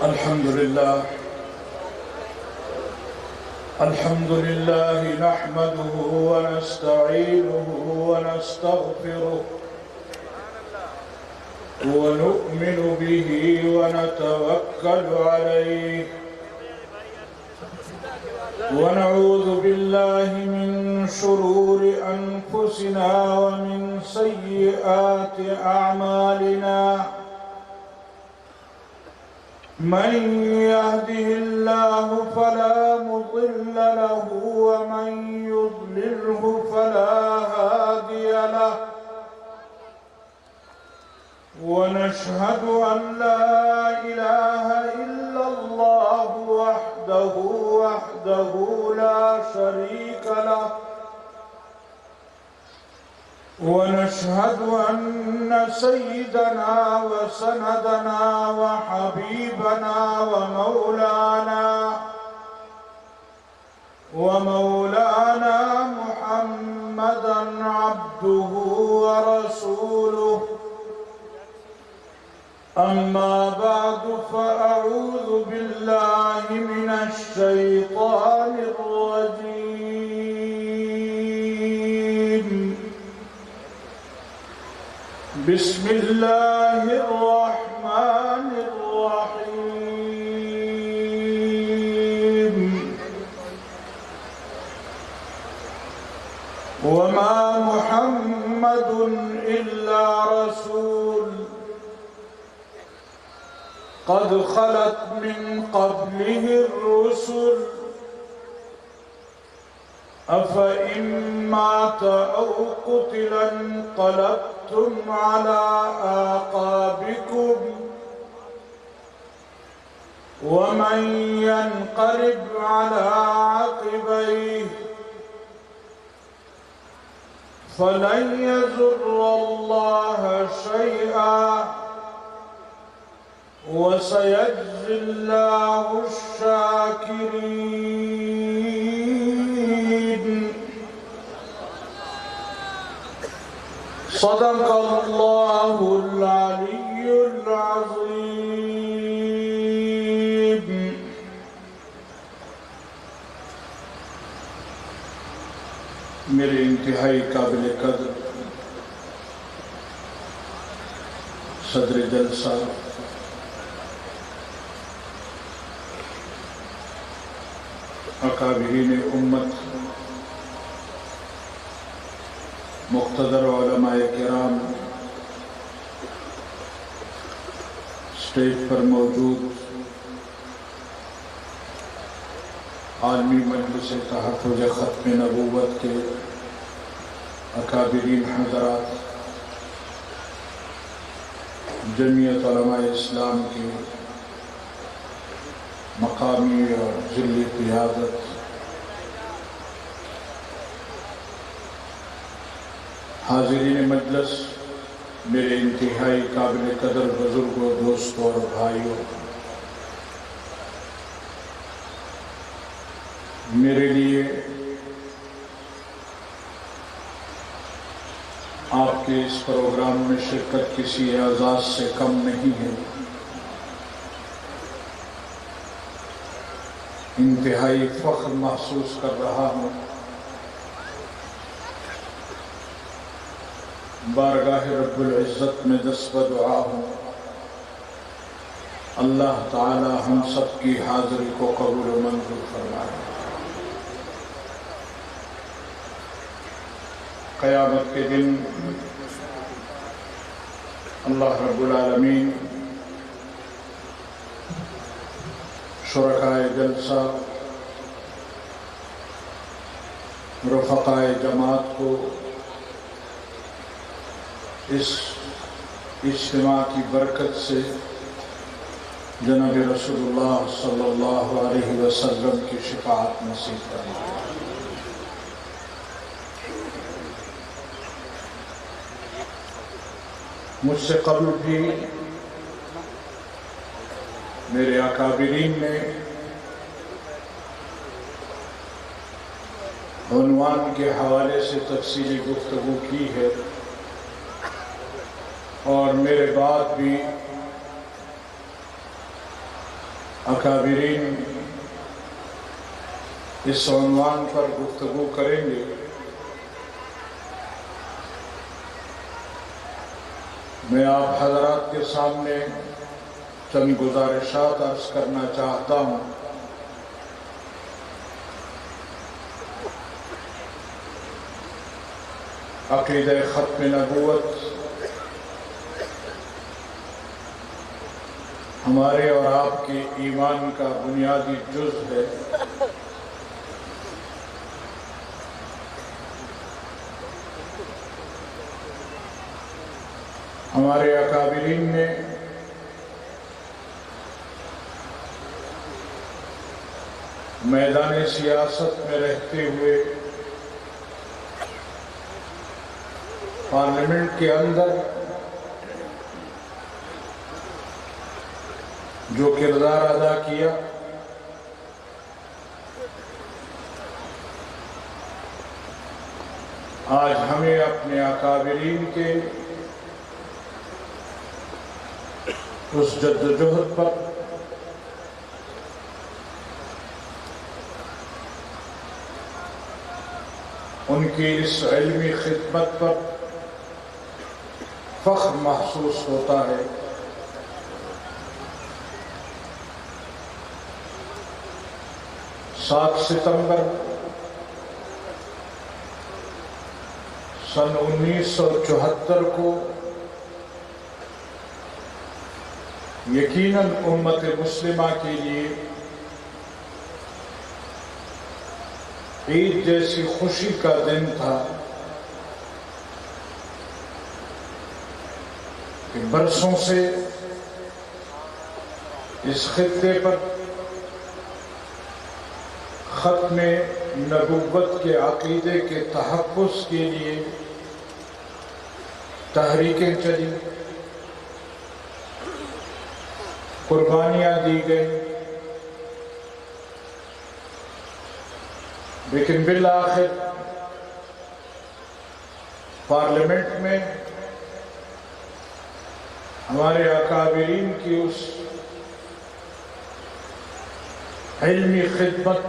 الحمد لله نحمده ونستعينه ونستغفره ونؤمن به ونتوكل عليه ونعوذ بالله من شرور أنفسنا ومن سيئات أعمالنا من يهده الله فلا مضل له ومن يضلله فلا هادي له ونشهد أن لا إله إلا الله وحده لا شريك له ونشهد أن سيدنا وسندنا وحبيبنا ومولانا محمدا عبده ورسوله أما بعد فأعوذ بالله من الشيطان الرجيم بسم الله الرحمن الرحيم وما محمد إلا رسول قد خلت من قبله الرسل أفإن مات أو قتل انقلبتم على أعقابكم ومن ينقلب على عقبيه فلن يضر الله شيئا وسيجزي الله الشاكرين صدق الله العلي العظيم میرے انتہائی قابل قدر صدر جلسہ اکابرین امت مقتدر علماء کرام اسٹیج پر موجود عالمی مجلس تحفظ ختم نبوت کے اکابرین حضرات، جمعیت علماء اسلام کے مقامی اور ذلی قیادت، حاضرین مجلس، میرے انتہائی قابل قدر بزرگوں، دوستوں اور بھائیوں، میرے لیے آپ کے اس پروگرام میں شرکت کسی اعزاز سے کم نہیں ہے۔ انتہائی فخر محسوس کر رہا ہوں۔ بارگاہ رب العزت میں دست دعا ہوں، اللہ تعالی ہم سب کی حاضری کو قبول و منظور فرمائے۔ قیامت کے دن اللہ رب العالمین شرکائے جلسہ، رفقائے جماعت کو اس اجتماع کی برکت سے جناب رسول اللہ صلی اللہ علیہ وسلم کی شفاعت نصیب فرمائے۔ مجھ سے قبل بھی میرے اکابرین نے عنوان کے حوالے سے تفصیلی گفتگو کی ہے، اور میرے بعد بھی اکابرین اس عنوان پر گفتگو کریں گے۔ میں آپ حضرات کے سامنے چند گزارشات عرض کرنا چاہتا ہوں۔ عقیدہ ختم نبوت ہمارے اور آپ کے ایمان کا بنیادی جز ہے۔ ہمارے اکابرین نے میدان سیاست میں رہتے ہوئے پارلیمنٹ کے اندر جو کردار ادا کیا، آج ہمیں اپنے اکابرین کے اس جدوجہد پر ان کی اس علمی خدمت پر فخر محسوس ہوتا ہے۔ سات ستمبر سن 1974 کو یقیناً امت مسلمہ کے لیے عید جیسی خوشی کا دن تھا کہ برسوں سے اس خطے پر ختم نبوت کے عقیدے کے تحفظ کے لیے تحریکیں چلی، قربانیاں دی گئی، لیکن بالآخر پارلیمنٹ میں ہمارے اکابرین کی اس علمی خدمت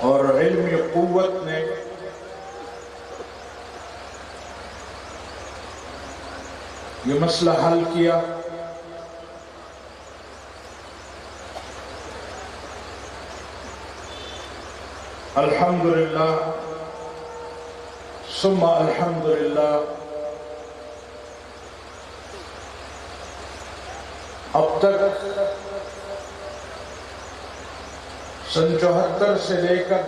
اور علمی قوت نے یہ مسئلہ حل کیا۔ الحمدللہ ثم الحمدللہ، اب تک سن 74 سے لے کر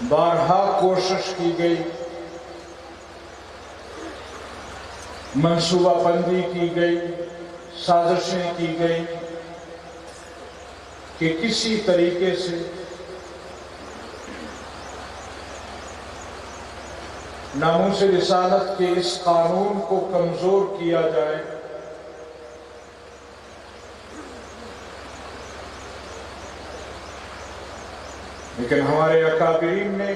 بارہا کوشش کی گئی، منصوبہ بندی کی گئی، سازشیں کی گئی کہ کسی طریقے سے ناموس رسالت کے اس قانون کو کمزور کیا جائے۔ لیکن ہمارے اکابرین نے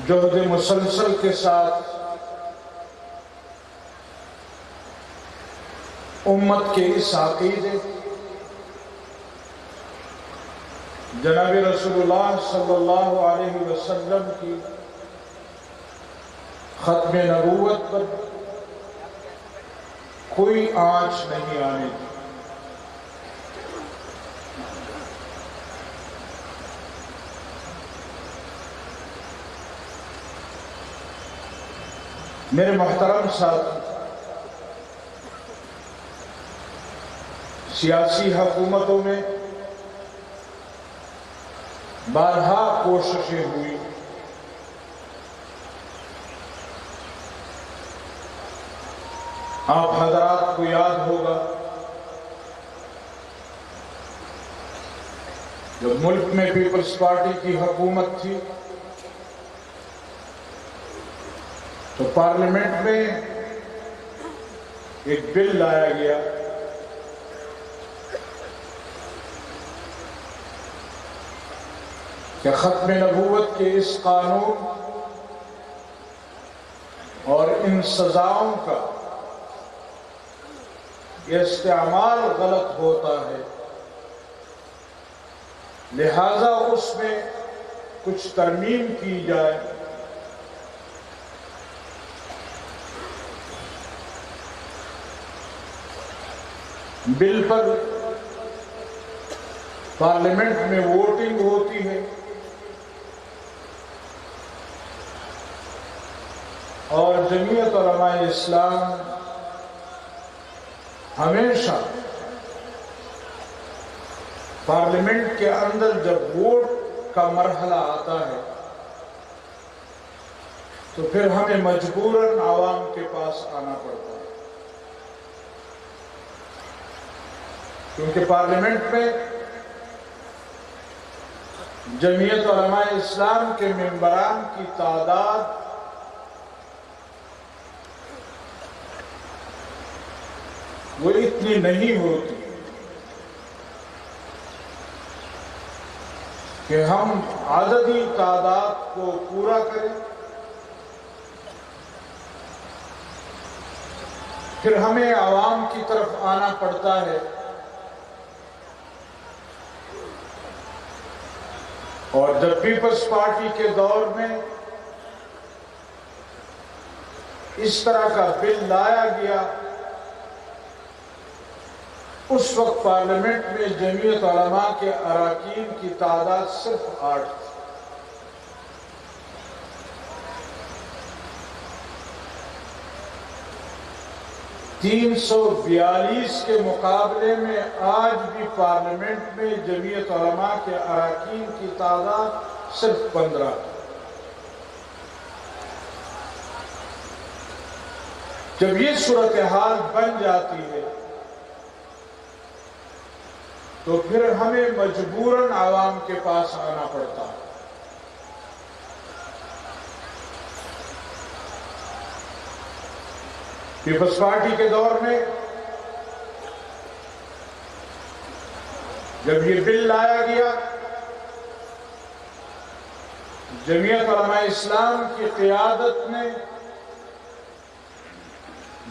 جہد مسلسل کے ساتھ امت کے اس عقیدے جناب رسول اللہ صلی اللہ علیہ وسلم کی ختم نبوت پر کوئی آنچ نہیں آنے دی۔ میرے محترم ساتھی، سیاسی حکومتوں میں بارہا کوششیں ہوئی، آپ حضرات کو یاد ہوگا جب ملک میں پیپلز پارٹی کی حکومت تھی تو پارلیمنٹ میں ایک بل لایا گیا کہ ختم نبوت کے اس قانون اور ان سزاؤں کا یہ استعمال غلط ہوتا ہے، لہذا اس میں کچھ ترمیم کی جائے۔ بل پر پارلیمنٹ میں ووٹنگ ہوتی ہے اور جمعیت علماء اسلام ہمیشہ پارلیمنٹ کے اندر جب ووٹ کا مرحلہ آتا ہے تو پھر ہمیں مجبوراً عوام کے پاس آنا پڑتا ہے، کیونکہ پارلیمنٹ میں جمعیت علماء اسلام کے ممبران کی تعداد وہ اتنی نہیں ہوتی کہ ہم عددی تعداد کو پورا کریں، پھر ہمیں عوام کی طرف آنا پڑتا ہے اور جب پیپلز پارٹی کے دور میں اس طرح کا بل لایا گیا اس وقت پارلیمنٹ میں جمعیت علماء کے اراکین کی تعداد صرف 8 تھی۔ 342 کے مقابلے میں آج بھی پارلیمنٹ میں جمعیت علماء کے اراکین کی تعداد صرف 15 ہے۔ جب یہ صورتحال بن جاتی ہے تو پھر ہمیں مجبوراً عوام کے پاس آنا پڑتا ہے۔ پیپلز پارٹی کے دور میں جب یہ بل لایا گیا، جمعیت علماء اسلام کی قیادت نے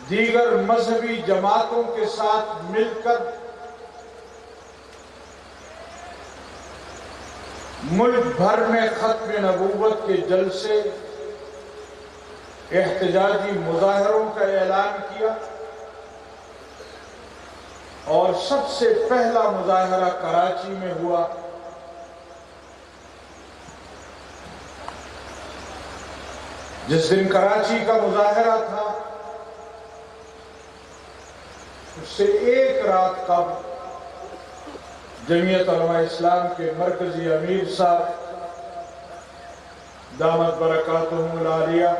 دیگر مذہبی جماعتوں کے ساتھ مل کر ملک بھر میں ختم نبوت کے جلسے، احتجاجی مظاہروں کا اعلان کیا اور سب سے پہلا مظاہرہ کراچی میں ہوا۔ جس دن کراچی کا مظاہرہ تھا اس سے ایک رات قبل جمعیت علماء اسلام کے مرکزی امیر صاحب دامت برکاتہم العالیہ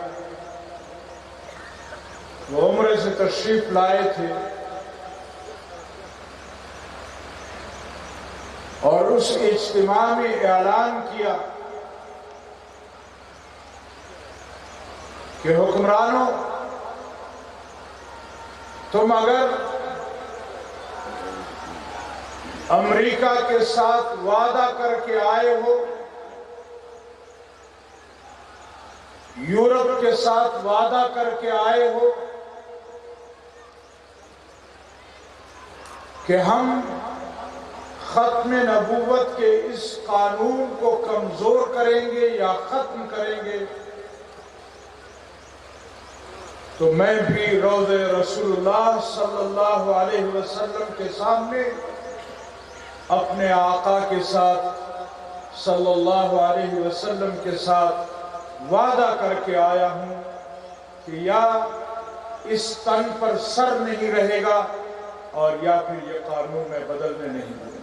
وہ عمرے سے تشریف لائے تھے اور اس اجتماع میں اعلان کیا کہ حکمرانوں، تم اگر امریکہ کے ساتھ وعدہ کر کے آئے ہو، یورپ کے ساتھ وعدہ کر کے آئے ہو کہ ہم ختم نبوت کے اس قانون کو کمزور کریں گے یا ختم کریں گے، تو میں بھی روضہ رسول اللہ صلی اللہ علیہ وسلم کے سامنے اپنے آقا کے ساتھ صلی اللہ علیہ وسلم کے ساتھ وعدہ کر کے آیا ہوں کہ یا اس تن پر سر نہیں رہے گا اور یا پھر یہ قانون میں بدلنے نہیں دوں گا۔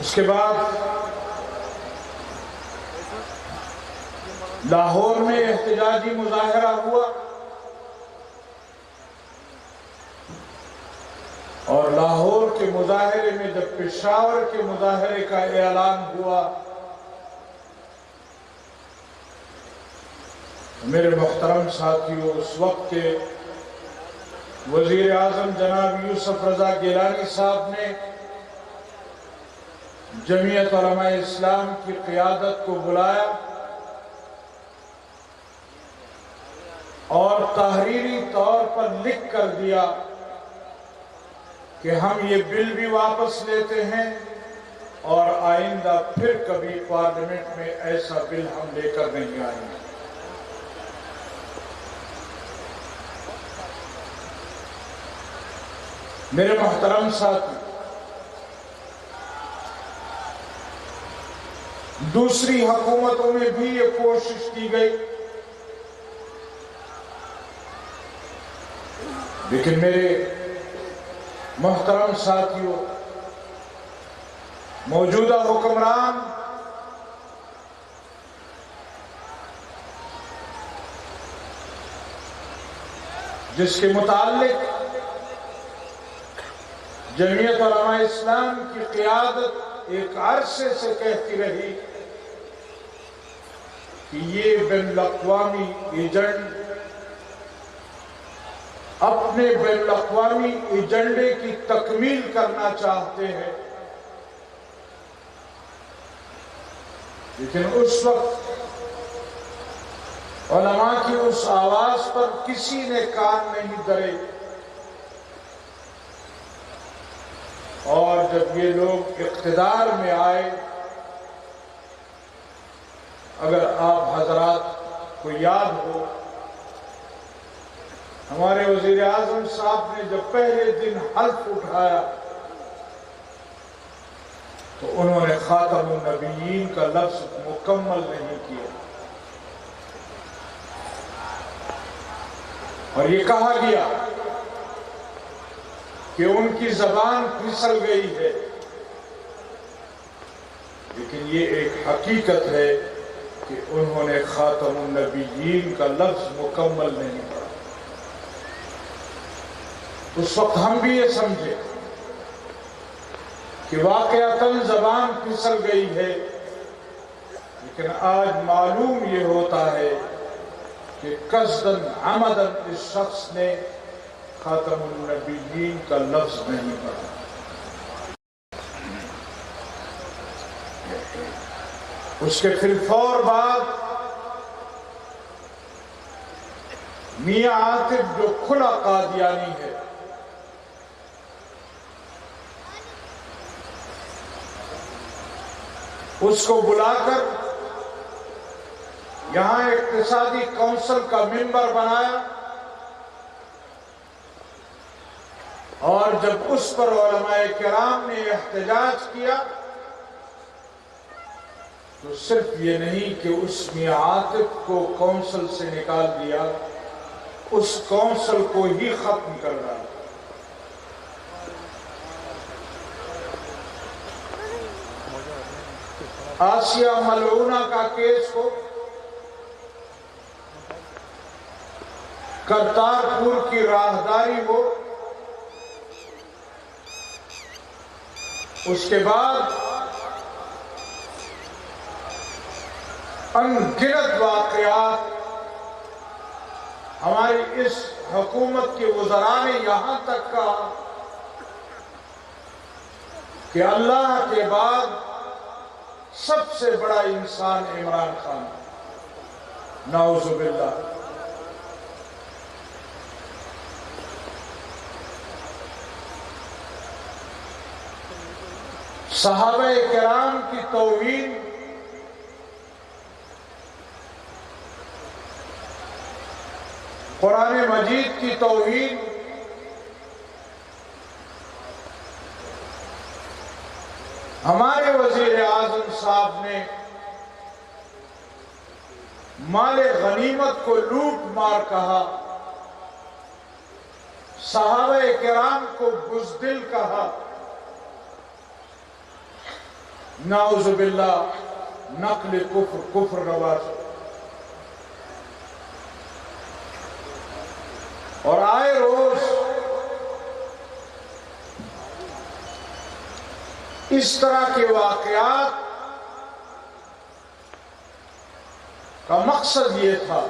اس کے بعد لاہور میں احتجاجی مظاہرہ ہوا اور لاہور کے مظاہرے میں جب پشاور کے مظاہرے کا اعلان ہوا، میرے محترم ساتھیوں، اس وقت کے وزیر اعظم جناب یوسف رضا گیلانی صاحب نے جمعیت علماء اسلام کی قیادت کو بلایا اور تحریری طور پر لکھ کر دیا کہ ہم یہ بل بھی واپس لیتے ہیں اور آئندہ پھر کبھی پارلیمنٹ میں ایسا بل ہم لے کر نہیں آئیں گے۔ میرے محترم ساتھی، دوسری حکومتوں میں بھی یہ کوشش کی گئی، لیکن میرے محترم ساتھیوں، موجودہ حکمران جس کے متعلق جمعیت علماء اسلام کی قیادت ایک عرصے سے کہتی رہی کہ یہ بین الاقوامی ایجنٹ اپنے بین الاقوامی ایجنڈے کی تکمیل کرنا چاہتے ہیں، لیکن اس وقت علماء کی اس آواز پر کسی نے کان نہیں دھرے، اور جب یہ لوگ اقتدار میں آئے، اگر آپ حضرات کو یاد ہو، ہمارے وزیر اعظم صاحب نے جب پہلے دن حلف اٹھایا تو انہوں نے خاتم النبیین کا لفظ مکمل نہیں کیا، اور یہ کہا گیا کہ ان کی زبان پھسل گئی ہے، لیکن یہ ایک حقیقت ہے کہ انہوں نے خاتم النبیین کا لفظ مکمل نہیں پڑھا۔ اس وقت ہم بھی یہ سمجھے کہ واقعتاً زبان پھسل گئی ہے، لیکن آج معلوم یہ ہوتا ہے کہ قصداً عمداً اس شخص نے خاتم النبیین کا لفظ نہیں پڑھا۔ اس کے پھر فور بعد میاں عاطف جو کھلا قادیانی ہے، اس کو بلا کر یہاں اقتصادی کونسل کا ممبر بنایا، اور جب اس پر علماء کرام نے احتجاج کیا تو صرف یہ نہیں کہ اس میاں عاطف کو کونسل سے نکال دیا، اس کونسل کو ہی ختم کر ڈالا۔ آسیہ ملعونہ کا کیس ہو، کرتارپور کی راہداری ہو، اس کے بعد ان گنت واقعات ہماری اس حکومت کے وزراء نے یہاں تک کہا کہ اللہ کے بعد سب سے بڑا انسان عمران خان، نعوذ باللہ۔ صحابہ کرام کی توہین، قرآن مجید کی توہین، ہمارے وزیر اعظم صاحب نے مال غنیمت کو لوٹ مار کہا، صحابہ کرام کو بزدل کہا، نعوذ باللہ، نقل کفر رواج، اور آئے روز اس طرح کے واقعات کا مقصد یہ تھا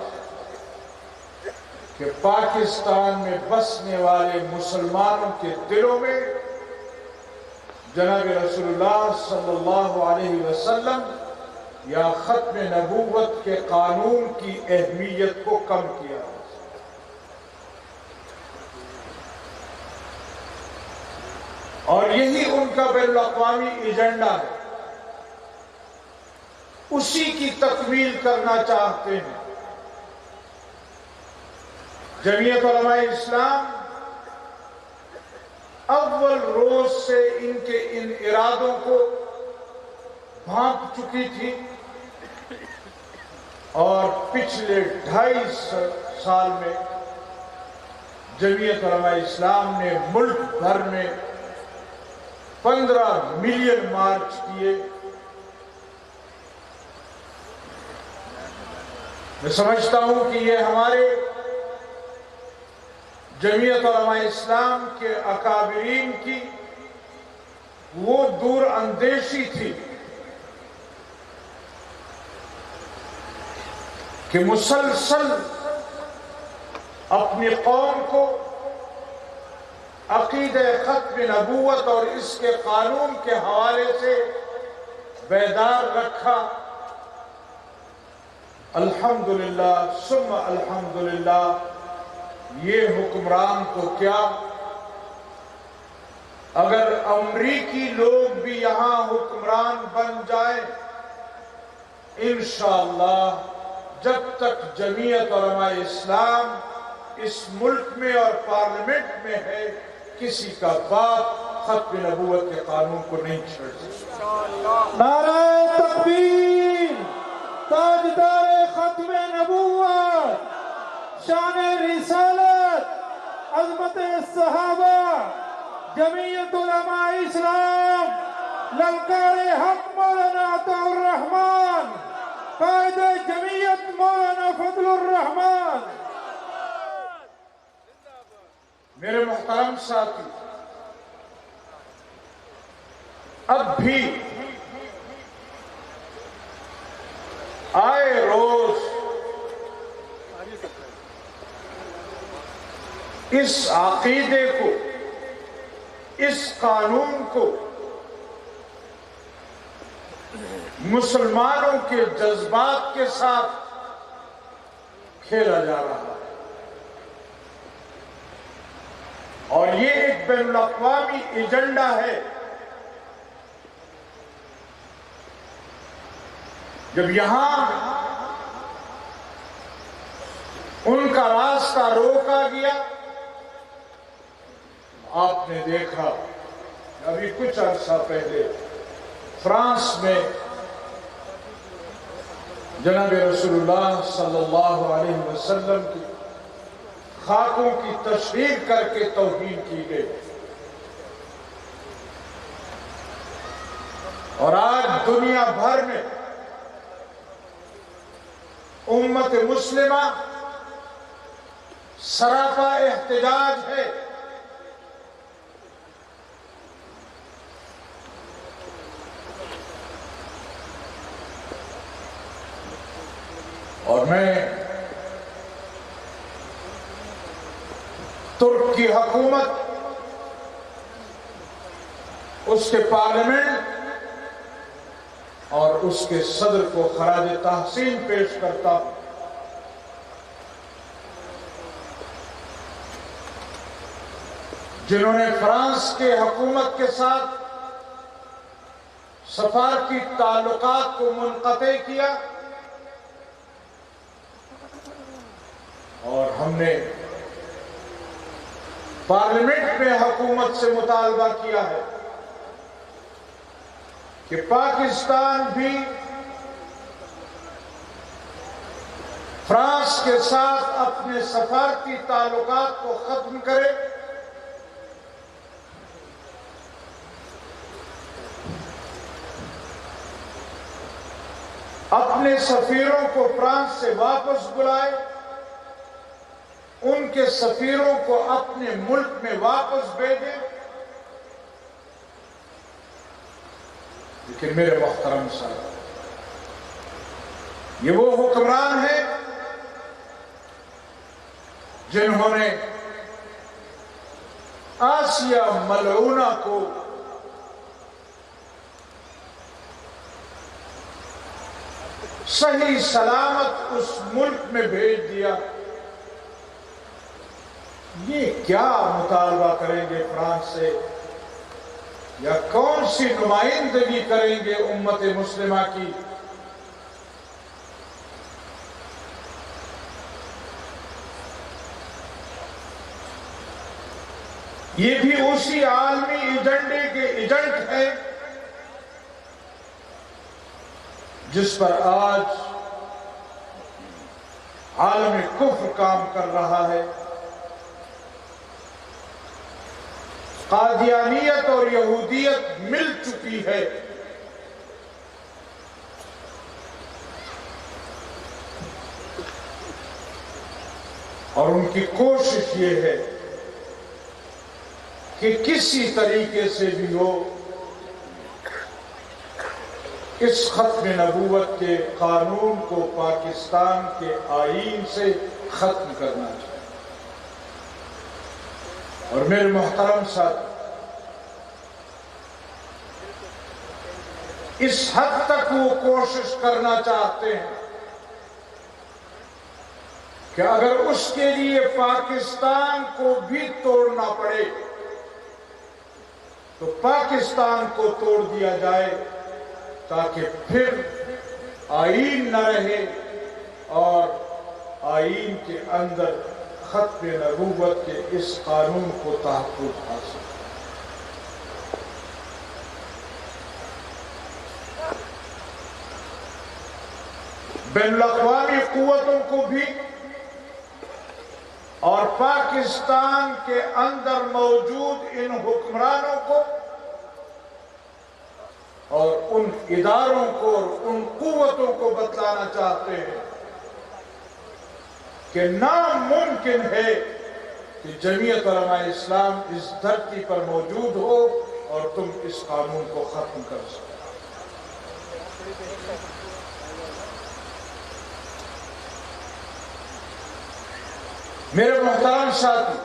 کہ پاکستان میں بسنے والے مسلمانوں کے دلوں میں جناب رسول اللہ صلی اللہ علیہ وسلم یا ختم نبوت کے قانون کی اہمیت کو کم کیا. اور یہی ان کا بین الاقوامی ایجنڈا ہے، اسی کی تکمیل کرنا چاہتے ہیں. جمعیت علماء اسلام اول روز سے ان کے ان ارادوں کو بھانپ چکی تھی، اور پچھلے 2.5 سال میں جمعیت علماء اسلام نے ملک بھر میں 15 ملین مارچ کیے. میں سمجھتا ہوں کہ یہ ہمارے جمعیت علماء اسلام کے اکابرین کی وہ دور اندیشی تھی کہ مسلسل اپنی قوم کو عقیدہ ختم نبوت اور اس کے قانون کے حوالے سے بیدار رکھا. الحمدللہ ثم الحمدللہ یہ حکمران تو کیا، اگر امریکی لوگ بھی یہاں حکمران بن جائیں، انشاءاللہ جب تک جمعیت علماء اسلام اس ملک میں اور پارلیمنٹ میں ہے، کسی کا باپ ختم نبوت کے قانون کو نہیں چھوڑ سکتا. نعرہ تکبیر، تاجدار ختم نبوت، شان رسالت، عظمت صحابہ، جمعیت علماء اسلام، للکار حق مولانا عطا الرحمن، قائد جمعیت مولانا فضل الرحمن. میرے محترم ساتھی، اب بھی آئے روز اس عقیدے کو، اس قانون کو مسلمانوں کے جذبات کے ساتھ کھیلا جا رہا ہے، اور یہ ایک بین الاقوامی ایجنڈا ہے. جب یہاں ان کا راستہ روکا گیا، آپ نے دیکھا ابھی کچھ عرصہ پہلے فرانس میں جناب رسول اللہ صلی اللہ علیہ وسلم کی خاکوں کی تشہیر کر کے توہین کی گئی، اور آج دنیا بھر میں امت مسلمہ سراپا احتجاج ہے. اور میں ترک کی حکومت، اس کے پارلیمنٹ اور اس کے صدر کو خراج تحسین پیش کرتا ہوں. جنہوں نے فرانس کے حکومت کے ساتھ سفارتی تعلقات کو منقطع کیا، اور ہم نے پارلیمنٹ میں حکومت سے مطالبہ کیا ہے کہ پاکستان بھی فرانس کے ساتھ اپنے سفارتی تعلقات کو ختم کرے، اپنے سفیروں کو فرانس سے واپس بلائے، ان کے سفیروں کو اپنے ملک میں واپس بھیجے. لیکن میرے محترم صاحب، یہ وہ حکمران ہیں جنہوں نے آسیہ ملعونہ کو صحیح سلامت اس ملک میں بھیج دیا، یہ کیا مطالبہ کریں گے فرانس سے، یا کون سی نمائندگی کریں گے امت مسلمہ کی؟ یہ بھی اسی عالمی ایجنڈے کے ایجنٹ ہے جس پر آج عالم کفر کام کر رہا ہے۔ قادیانیت اور یہودیت مل چکی ہے، اور ان کی کوشش یہ ہے کہ کسی طریقے سے بھی ہو اس ختم نبوت کے قانون کو پاکستان کے آئین سے ختم کرنا چاہیے۔ اور میرے محترم ساتھی، اس حد تک وہ کوشش کرنا چاہتے ہیں کہ اگر اس کے لیے پاکستان کو بھی توڑنا پڑے تو پاکستان کو توڑ دیا جائے، تاکہ پھر آئین نہ رہے اور آئین کے اندر ختم نبوت کے اس قانون کو تحفظ حاصل۔ بین الاقوامی قوتوں کو بھی اور پاکستان کے اندر موجود ان حکمرانوں کو اور ان اداروں کو اور ان قوتوں کو بتلانا چاہتے ہیں کہ ناممکن ہے کہ جمعیت علماء اسلام اس دھرتی پر موجود ہو اور تم اس قانون کو ختم کر سکو۔ میرے محترم ساتھی،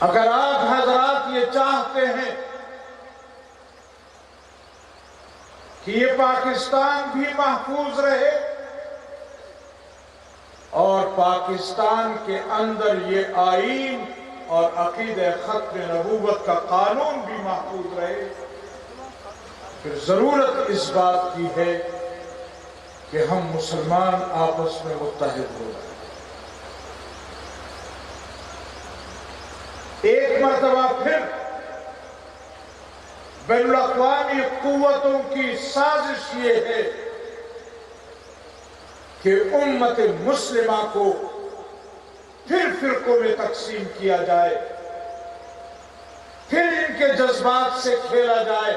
اگر آپ حضرات یہ چاہتے ہیں کہ یہ پاکستان بھی محفوظ رہے اور پاکستان کے اندر یہ آئین اور عقیدہ ختم نبوت کا قانون بھی محفوظ رہے، پھر ضرورت اس بات کی ہے کہ ہم مسلمان آپس میں متحد ہو جائیں۔ ایک مرتبہ پھر بین الاقوامی قوتوں کی سازش یہ ہے کہ امت مسلمہ کو پھر فرقوں میں تقسیم کیا جائے، پھر ان کے جذبات سے کھیلا جائے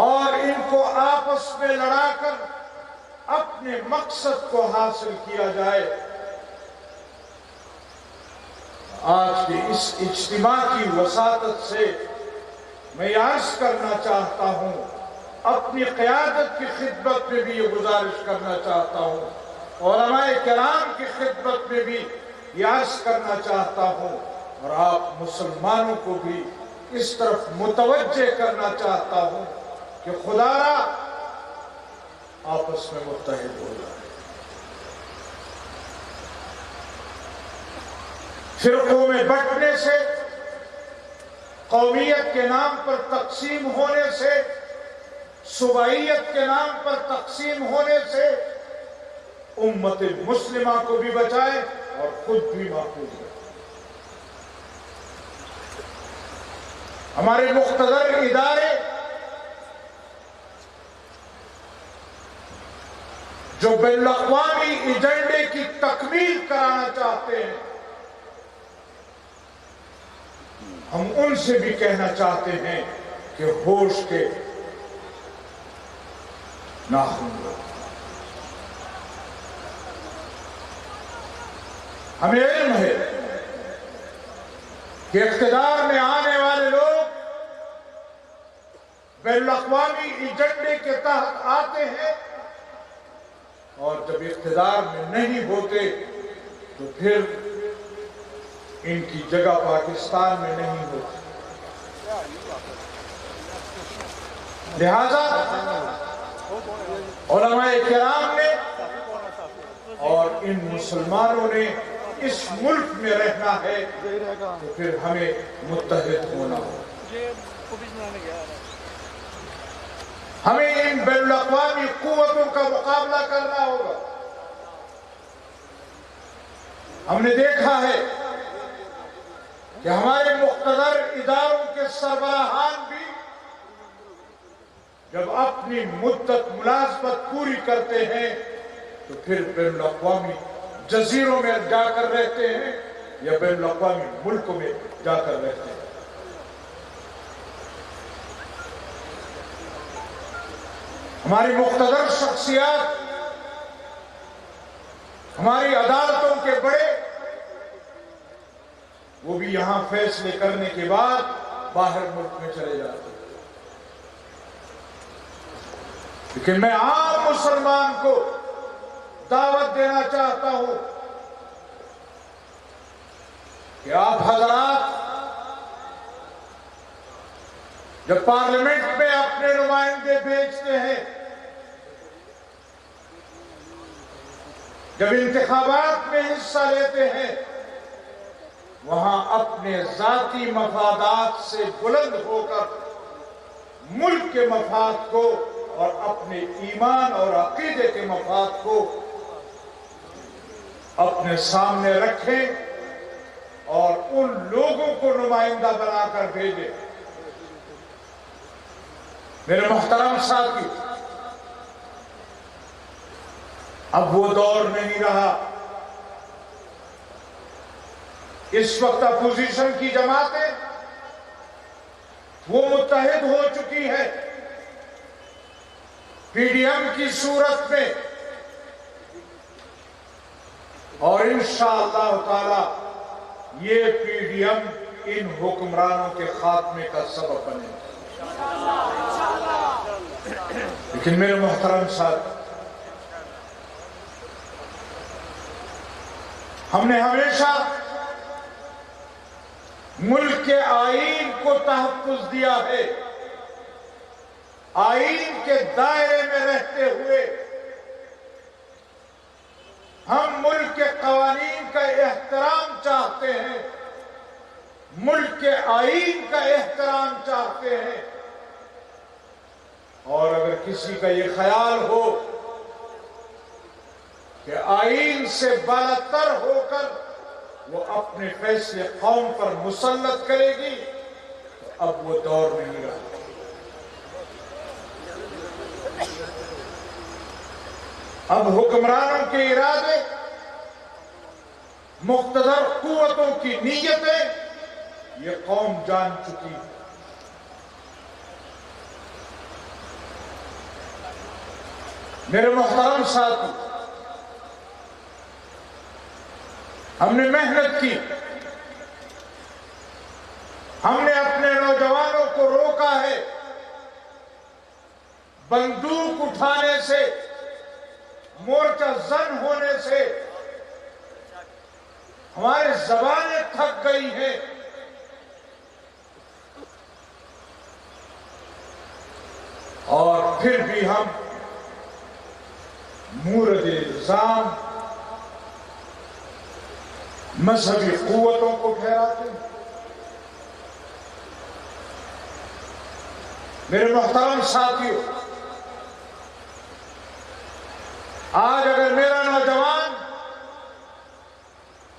اور ان کو آپس میں لڑا کر اپنے مقصد کو حاصل کیا جائے۔ آج کے اس اجتماع کی وساطت سے میں عرض کرنا چاہتا ہوں، اپنی قیادت کی خدمت میں بھی یہ گزارش کرنا چاہتا ہوں، علماء کرام کی خدمت میں بھی یہ عرض کرنا چاہتا ہوں، اور آپ مسلمانوں کو بھی اس طرف متوجہ کرنا چاہتا ہوں کہ خدا را آپس میں متحد ہو جائے۔ فرقوں میں بٹنے سے، قومیت کے نام پر تقسیم ہونے سے، صوبائیت کے نام پر تقسیم ہونے سے امت مسلمہ کو بھی بچائے اور خود بھی محفوظ رہے۔ ہمارے مقتدر ادارے جو بین الاقوامی ایجنڈے کی تکمیل کرانا چاہتے ہیں، ہم ان سے بھی کہنا چاہتے ہیں کہ ہوش کے ناخن لو۔ ہمیں علم ہے کہ اقتدار میں آنے والے لوگ بین الاقوامی ایجنڈے کے تحت آتے ہیں، اور جب اقتدار میں نہیں ہوتے تو پھر ان کی جگہ پاکستان میں نہیں ہوتی۔ لہذا علماء کرام نے اور ان مسلمانوں نے اس ملک میں رہنا ہے تو پھر ہمیں متحد ہونا ہوگا. ہمیں ان بین الاقوامی قوتوں کا مقابلہ کرنا ہوگا. ہم نے دیکھا ہے کہ ہمارے مقتدر اداروں کے سربراہان بھی جب اپنی مدت ملازمت پوری کرتے ہیں تو پھر بین الاقوامی جزیروں میں جا کر رہتے ہیں یا بین الاقوامی ملکوں میں جا کر رہتے ہیں. ہماری مقتدر شخصیات، ہماری عدالتوں کے بڑے، وہ بھی یہاں فیصلے کرنے کے بعد باہر ملک میں چلے جاتے ہیں. لیکن میں عام مسلمان کو دعوت دینا چاہتا ہوں کہ آپ حضرات جب پارلیمنٹ میں اپنے نمائندے بھیجتے ہیں، جب انتخابات میں حصہ لیتے ہیں، وہاں اپنے ذاتی مفادات سے بلند ہو کر ملک کے مفاد کو اور اپنے ایمان اور عقیدے کے مفاد کو اپنے سامنے رکھیں اور ان لوگوں کو نمائندہ بنا کر بھیجیں. میرے محترم ساتھی، اب وہ دور نہیں رہا. اس وقت اپوزیشن کی جماعتیں وہ متحد ہو چکی ہے پی ڈی ایم کی صورت میں، اور انشاءاللہ تعالی یہ پی ڈی ایم ان حکمرانوں کے خاتمے کا سبب بنے. لیکن میرے محترم ساتھ، ہم نے ہمیشہ ملک کے آئین کو تحفظ دیا ہے. آئین کے دائرے میں رہتے ہوئے ہم ملک کے قوانین کا احترام چاہتے ہیں، ملک کے آئین کا احترام چاہتے ہیں. اور اگر کسی کا یہ خیال ہو کہ آئین سے بالاتر ہو کر وہ اپنے فیصلے قوم پر مسلط کرے گی تو اب وہ دور نہیں رہا. اب حکمرانوں کے ارادے، مقتدر قوتوں کی نیتیں یہ قوم جان چکی ہے. میرے محترم ساتھی، ہم نے محنت کی، ہم نے اپنے نوجوانوں کو روکا ہے بندوق اٹھانے سے، مورچہ زن ہونے سے. ہماری زبانیں تھک گئی ہیں. اور پھر بھی ہم مورد الزام مذہبی قوتوں کو ٹھہراتے ہیں. میرے محترم ساتھیوں، آج اگر میرا نوجوان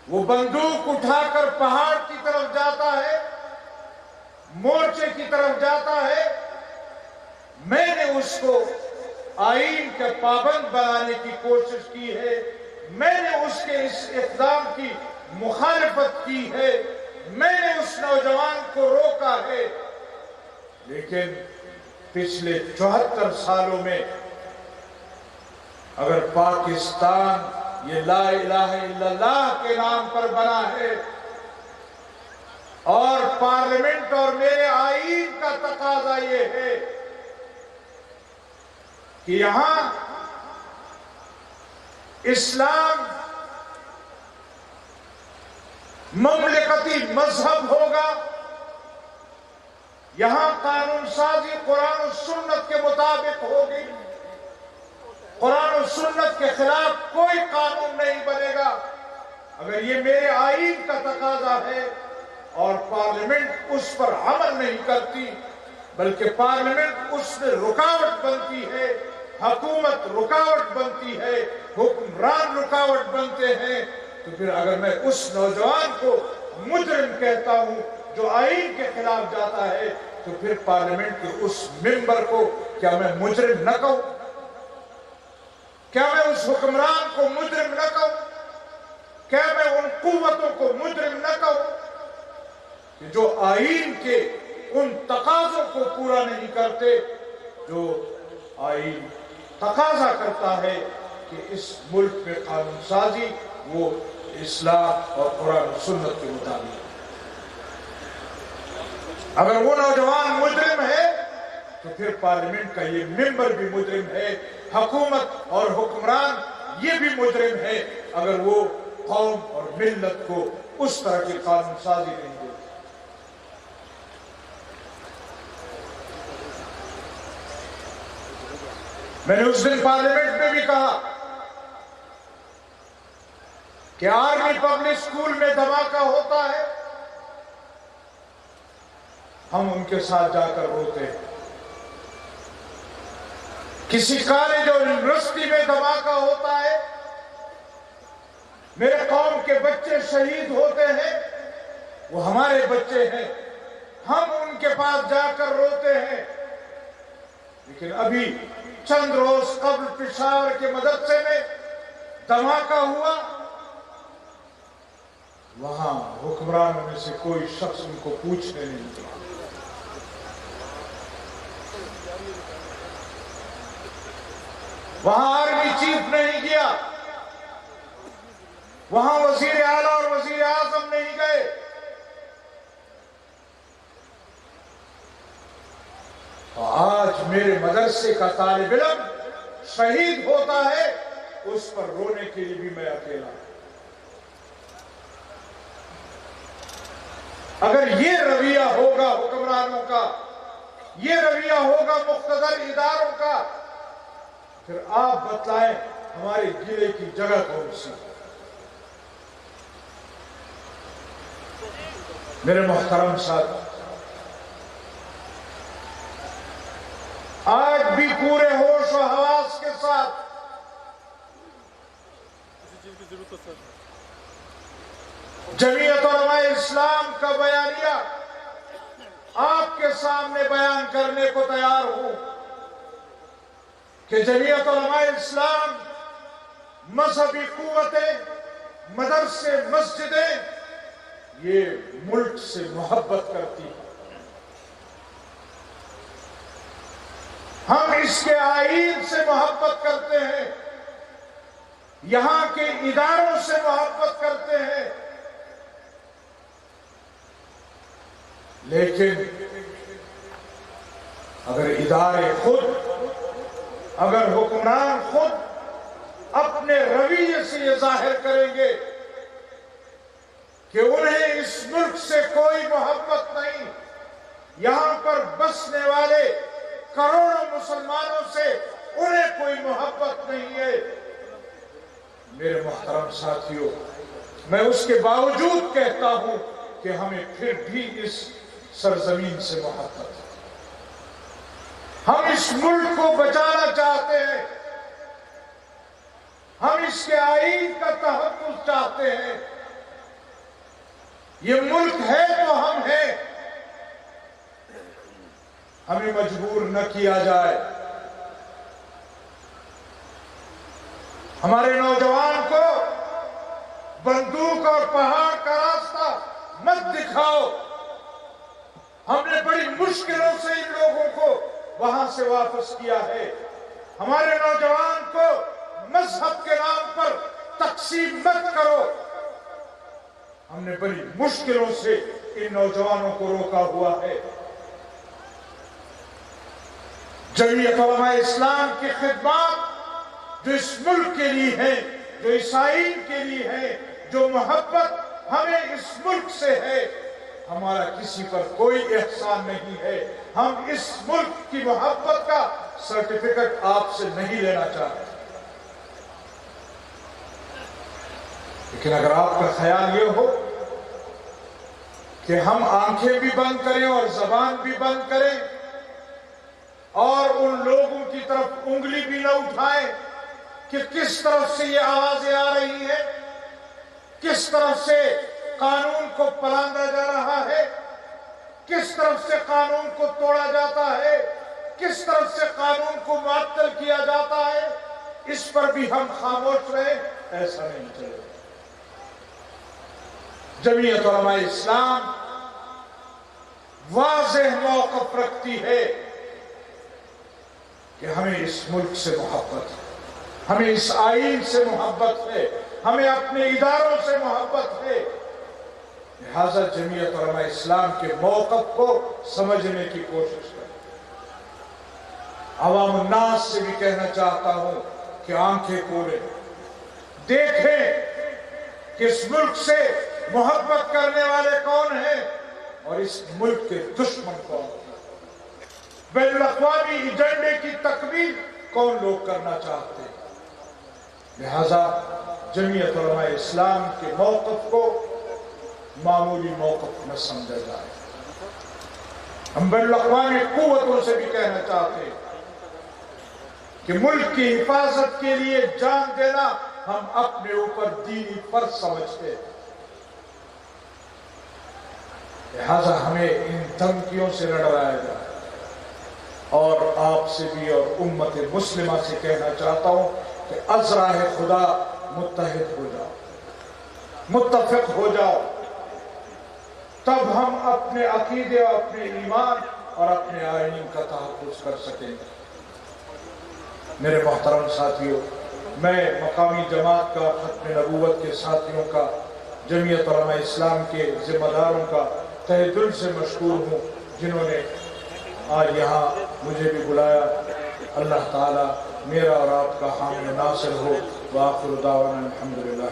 وہ بندوق اٹھا کر پہاڑ کی طرف جاتا ہے، مورچے کی طرف جاتا ہے، میں نے اس کو آئین کے پابند بنانے کی کوشش کی ہے، میں نے اس کے اس اقدام کی مخالفت کی ہے، میں نے اس نوجوان کو روکا ہے. لیکن پچھلے 74 سالوں میں اگر پاکستان یہ لا الہ الا اللہ کے نام پر بنا ہے اور پارلیمنٹ اور میرے آئین کا تقاضا یہ ہے کہ یہاں اسلام مملکتی مذہب ہوگا، یہاں قانون سازی قرآن و سنت کے مطابق ہوگی. قرآن و سنت کے خلاف کوئی قانون نہیں بنے گا. اگر یہ میرے آئین کا تقاضا ہے اور پارلیمنٹ اس پر عمل نہیں کرتی بلکہ پارلیمنٹ اس میں رکاوٹ بنتی ہے، حکومت رکاوٹ بنتی ہے، حکمران رکاوٹ بنتے ہیں، تو پھر اگر میں اس نوجوان کو مجرم کہتا ہوں جو آئین کے خلاف جاتا ہے تو پھر پارلیمنٹ کے اس ممبر کو کیا میں مجرم نہ کہوں؟ کیا میں اس حکمران کو مجرم نہ کہوں؟ کیا میں ان قوتوں کو مجرم نہ کہوں کہ جو آئین کے ان تقاضوں کو پورا نہیں کرتے جو آئین تقاضا کرتا ہے کہ اس ملک میں قانون سازی وہ اصلاح اور قرآن و سنت کے مطابق. اگر وہ نوجوان مجرم ہے تو پھر پارلیمنٹ کا یہ ممبر بھی مجرم ہے، حکومت اور حکمران یہ بھی مجرم ہے اگر وہ قوم اور ملت کو اس طرح کی قانون سازی نہیں دیتے. میں نے اس دن پارلیمنٹ میں بھی کہا کہ آرمی پبلک سکول میں دھماکہ ہوتا ہے، ہم ان کے ساتھ جا کر روتے ہیں. کسی کالج اور یونیورسٹی میں دھماکہ ہوتا ہے، میرے قوم کے بچے شہید ہوتے ہیں، وہ ہمارے بچے ہیں، ہم ان کے پاس جا کر روتے ہیں. لیکن ابھی چند روز قبل پشاور کے مدرسے میں دھماکہ ہوا، وہاں حکمرانوں میں سے کوئی شخص ان کو پوچھنے نہیں گیا. وہاں آرمی چیف نہیں گیا، وہاں وزیر اعلیٰ اور وزیر اعظم نہیں گئے. آج میرے مدرسے کا طالب علم شہید ہوتا ہے، اس پر رونے کے لیے بھی میں اکیلا ہوں. اگر یہ رویہ ہوگا حکمرانوں کا، یہ رویہ ہوگا مقتدر اداروں کا، پھر آپ بتلائیں ہمارے گلے کی جگہ کون سی؟ میرے محترم ساتھ، آج بھی پورے ہوش و حواس کے ساتھ جمعیت علماء اسلام کا بیانیہ آپ کے سامنے بیان کرنے کو تیار ہوں کہ جمعیت علماء اسلام مذہبی قوتیں، مدرسے، مسجدیں یہ ملک سے محبت کرتی ہیں. ہم اس کے آئین سے محبت کرتے ہیں، یہاں کے اداروں سے محبت کرتے ہیں، لیکن اگر ادارے خود، اگر حکمران خود اپنے رویے سے یہ ظاہر کریں گے کہ انہیں اس ملک سے کوئی محبت نہیں، یہاں پر بسنے والے کروڑوں مسلمانوں سے انہیں کوئی محبت نہیں ہے، میرے محترم ساتھیوں، میں اس کے باوجود کہتا ہوں کہ ہمیں پھر بھی اس سرزمین سے محبت ہے. ہم اس ملک کو بچانا چاہتے ہیں، ہم اس کے آئین کا تحفظ چاہتے ہیں. یہ ملک ہے تو ہم ہیں، ہمیں مجبور نہ کیا جائے. ہمارے نوجوان کو بندوق اور پہاڑ کا راستہ مت دکھاؤ. ہم نے بڑی مشکلوں سے ان لوگوں کو وہاں سے واپس کیا ہے. ہمارے نوجوان کو مذہب کے نام پر تقسیم مت کرو. ہم نے بڑی مشکلوں سے ان نوجوانوں کو روکا ہوا ہے. جمعیت علماء اسلام کی خدمات جو اس ملک کے لیے ہیں، جو اس آئین کے لیے ہے، جو محبت ہمیں اس ملک سے ہے، ہمارا کسی پر کوئی احسان نہیں ہے، ہم اس ملک کی محبت کا سرٹیفکیٹ آپ سے نہیں لینا چاہتے، لیکن اگر آپ کا خیال یہ ہو کہ ہم آنکھیں بھی بند کریں اور زبان بھی بند کریں اور ان لوگوں کی طرف انگلی بھی نہ اٹھائیں کہ کس طرف سے یہ آوازیں آ رہی ہیں، کس طرف سے قانون کو پلاندا جا رہا ہے، کس طرف سے قانون کو توڑا جاتا ہے، کس طرف سے قانون کو معطل کیا جاتا ہے، اس پر بھی ہم خاموش رہے، ایسا نہیں چلے گا۔ جمعیت علماء اسلام واضح موقف رکھتی ہے کہ ہمیں اس ملک سے محبت ہے، ہمیں اس آئین سے محبت ہے، ہمیں اپنے اداروں سے محبت ہے، لہذا جمعیت علماء اسلام کے موقف کو سمجھنے کی کوشش کریں۔ عوام الناس سے بھی کہنا چاہتا ہوں کہ آنکھیں کھولیں، دیکھیں کہ اس ملک سے محبت کرنے والے کون ہیں اور اس ملک کے دشمن کون ہیں، بین الاقوامی ایجنڈے کی تکمیل کون لوگ کرنا چاہتے ہیں۔ لہذا جمعیت علماء اسلام کے موقف کو معمولی موقف نہ سمجھا جائے۔ ہم بین الاقوامی قوتوں سے بھی کہنا چاہتے ہیں کہ ملک کی حفاظت کے لیے جان دینا ہم اپنے اوپر دینی فرض سمجھتے ہیں، لہذا ہمیں ان دھمکیوں سے نہ ڈرایا جائے۔ اور آپ سے بھی اور امت مسلمہ سے کہنا چاہتا ہوں کہ از راہ خدا متحد ہو جاؤ، متفق ہو جاؤ، تب ہم اپنے عقیدے اور اپنے ایمان اور اپنے آئین کا تحفظ کر سکیں گے۔ میرے محترم ساتھیوں، میں مقامی جماعت کا، ختم نبوت کے ساتھیوں کا، جمعیت علماء اسلام کے ذمہ داروں کا تہہ دل سے مشکور ہوں جنہوں نے آج یہاں مجھے بھی بلایا۔ اللہ تعالیٰ میرا اور آپ کا حامی ناصر ہو۔ وآخر دعوانا الحمدللہ۔